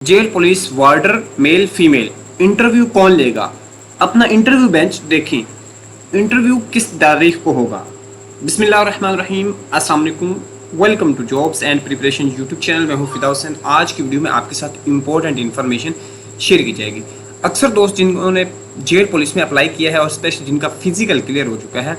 Jail police वार्डर male female interview कौन लेगा। अपना इंटरव्यू बेंच देखें। इंटरव्यू किस तारीख को होगा। बिस्मिल्लाहिर्रहमानिर्रहीम, अस्सलाम वालेकुम, welcome to jobs and preparation YouTube channel. मैं हूं फिदा हुसैन। आज की वीडियो में आपके साथ इंपॉर्टेंट इन्फॉर्मेशन शेयर की जाएगी। अक्सर दोस्त जिन्होंने जेल पुलिस में अप्लाई किया है और स्पेशली जिनका फिजिकल क्लियर हो चुका है,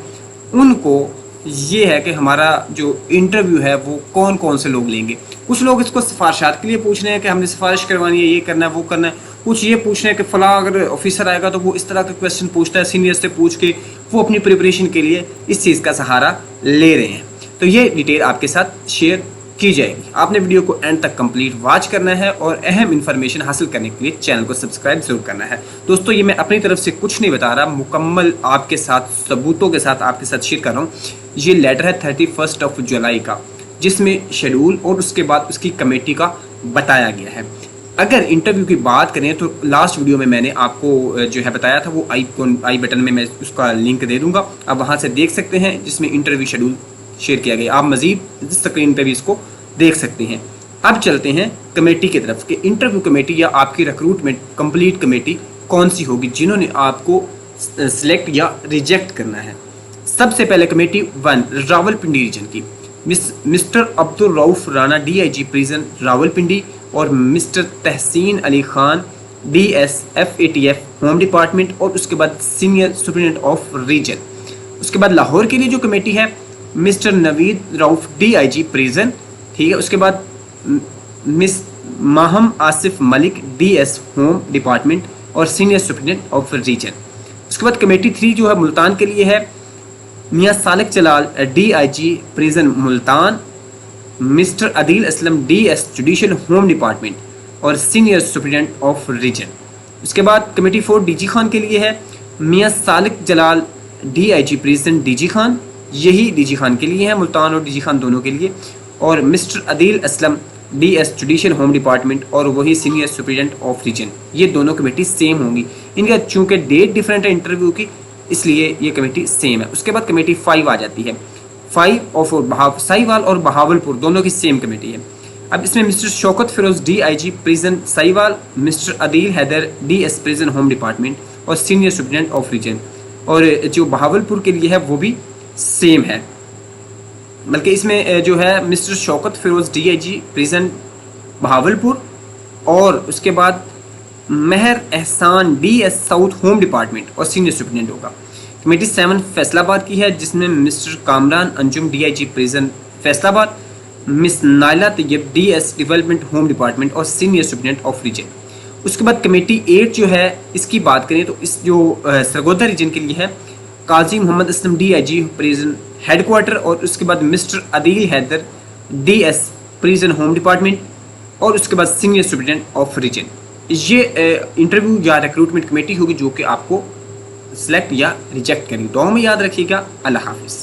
उनको ये है कि हमारा जो इंटरव्यू है वो कौन कौन से लोग लेंगे। कुछ लोग इसको सिफारिशात के लिए पूछ रहे हैं कि हमने सिफारिश करवानी है, ये करना है, वो करना है। कुछ ये पूछ रहे हैं कि फ़लाँ अगर ऑफिसर आएगा तो वो इस तरह के क्वेश्चन पूछता है, सीनियर से पूछ के वो अपनी प्रिपरेशन के लिए इस चीज़ का सहारा ले रहे हैं। तो ये डिटेल आपके साथ शेयर की जाएगी। आपने वीडियो को एंड तक कंप्लीट वॉच करना है और अहम इन्फॉर्मेशन हासिल करने के लिए चैनल को सब्सक्राइब जरूर करना है। दोस्तों, ये मैं अपनी तरफ से कुछ नहीं बता रहा, मुकम्मल आपके साथ सबूतों के साथ आपके साथ शेयर कर रहा हूँ। ये लेटर है 31 जुलाई का, जिसमें शेड्यूल और उसके बाद उसकी कमेटी का बताया गया है। अगर इंटरव्यू की बात करें तो लास्ट वीडियो में मैंने आपको जो है बताया था, वो आई बटन में मैं उसका लिंक दे दूंगा, आप वहाँ से देख सकते हैं, जिसमें इंटरव्यू शेड्यूल शेयर किया गया। आप मजीद स्क्रीन पे भी इसको देख सकते हैं। अब चलते हैं कमेटी की तरफ कि इंटरव्यू कमेटी या आपकी रिक्रूटमेंट कंप्लीट कमेटी कौन सी होगी जिन्होंने आपको सिलेक्ट या रिजेक्ट करना है। सबसे पहले कमेटी 1 रावलपिंडी रीजन की, mister Abdul Rauf Rana DIG prison Rawalpindi और mister Tehseen Ali Khan DS FATF home department और उसके बाद सीनियर सुपरिटेंडेंट ऑफ रीजन। उसके बाद लाहौर के लिए जो कमेटी है, mister Naveed Rauf DIG prison, ठीक है। उसके बाद miss Maham Asif Malik DS home department और सीनियर सुपरिटेंडेंट ऑफ रीजन। उसके बाद कमेटी 3 जो है मुल्तान के लिए है, मियाँ सालिक जलाल DIG prison Multan, mister Adeel Aslam DS judicial home department और सीनियर सुपरिटेंडेंट ऑफ रीजन। उसके बाद कमेटी 4 DG खान के लिए है, मियाँ सालिक जलाल DIG प्रिजन DG खान, यही DG खान के लिए है, मुल्तान और DG खान दोनों के लिए, और mister Adeel Aslam DS judicial home department और वही सीनियर सुपरिटेंडेंट ऑफ रीजन। ये दोनों कमेटी सेम होंगी। इनका चूँकि डेट डिफरेंट है इंटरव्यू की, इसलिए ये कमेटी सेम है। उसके बाद कमेटी 5 आ जाती है। 5 और साहिवाल और बहावलपुर दोनों की सेम कमेटी है। अब इसमें mister Shaukat Feroz DIG prison Sahiwal, mister Adeel Haider DS prison home department और सीनियर सुपरिटेंडेंट ऑफ रीजन, और जो बहावलपुर के लिए है वो भी सेम है। बल्कि इसमें जो है mister Shaukat Feroz DIG prison Bahawalpur और उसके बाद Mehar Ehsan DS south home department और सीनियर सुपरिटेंडेंट होगा। कमेटी 7 फैसलाबाद की है, जिसमें mister Kamran Anjum DIG prison Faisalabad, miss Naila Tayyab DS development home department और सीनियर सुपरिटेंडेंट ऑफ रीजन। उसके बाद कमेटी 8 जो है, इसकी बात करें तो इस जो सरगोदा रीजन के लिए है, Qazi Mohammad Aslam DIG prison headquarter और उसके बाद mister Adeel Haider DS prison home department और उसके बाद सीनियर सुपरिटेंडेंट ऑफ रीजन। ये इंटरव्यू या रिक्रूटमेंट कमेटी होगी जो कि आपको सिलेक्ट या रिजेक्ट करेगी। दुआ में याद रखिएगा। अल्लाह हाफिज़।